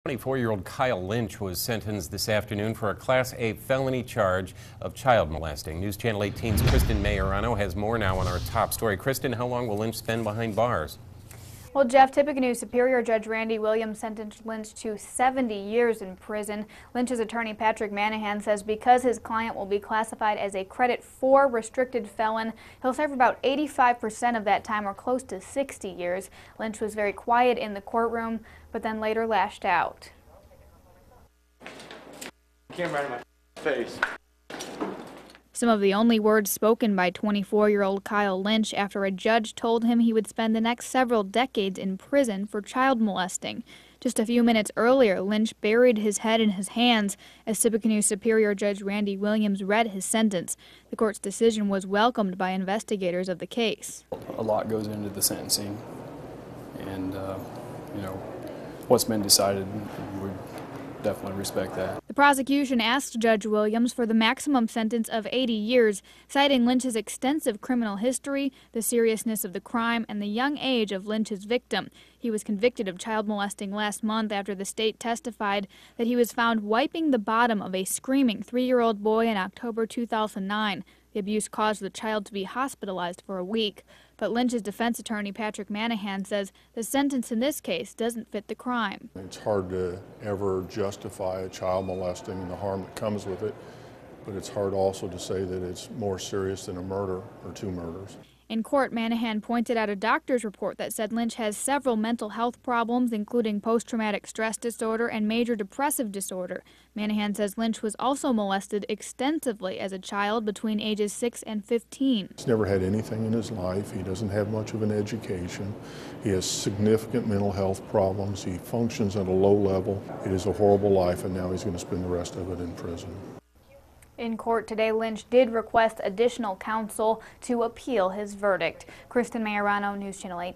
24-year-old Kyle Lynch was sentenced this afternoon for a Class A felony charge of child molesting. News Channel 18's Kristen Majorano has more now on our top story. Kristen, how long will Lynch spend behind bars? Well, Jeff, Tippecanoe Superior Judge Randy Williams sentenced Lynch to 70 years in prison. Lynch's attorney Patrick Manahan says because his client will be classified as a credit 4 restricted felon, he'll serve about 85% of that time, or close to 60 years. Lynch was very quiet in the courtroom, but then later lashed out. Came right in my face. Some of the only words spoken by 24-year-old Kyle Lynch after a judge told him he would spend the next several decades in prison for child molesting. Just a few minutes earlier, Lynch buried his head in his hands as Tippecanoe Superior Judge Randy Williams read his sentence. The court's decision was welcomed by investigators of the case. A lot goes into the sentencing, and what's been decided, we definitely respect that. The prosecution asked Judge Williams for the maximum sentence of 80 years, citing Lynch's extensive criminal history, the seriousness of the crime, and the young age of Lynch's victim. He was convicted of child molesting last month after the state testified that he was found wiping the bottom of a screaming 3-year-old boy in October 2009. The abuse caused the child to be hospitalized for a week. But Lynch's defense attorney, Patrick Manahan, says the sentence in this case doesn't fit the crime. It's hard to ever justify a child molesting and the harm that comes with it, but it's hard also to say that it's more serious than a murder or 2 murders. In court, Manahan pointed out a doctor's report that said Lynch has several mental health problems, including post-traumatic stress disorder and major depressive disorder. Manahan says Lynch was also molested extensively as a child between ages 6 and 15. He's never had anything in his life. He doesn't have much of an education. He has significant mental health problems. He functions at a low level. It is a horrible life, and now he's going to spend the rest of it in prison. In court today, Lynch did request additional counsel to appeal his verdict. Kristen Majorano, News Channel 8.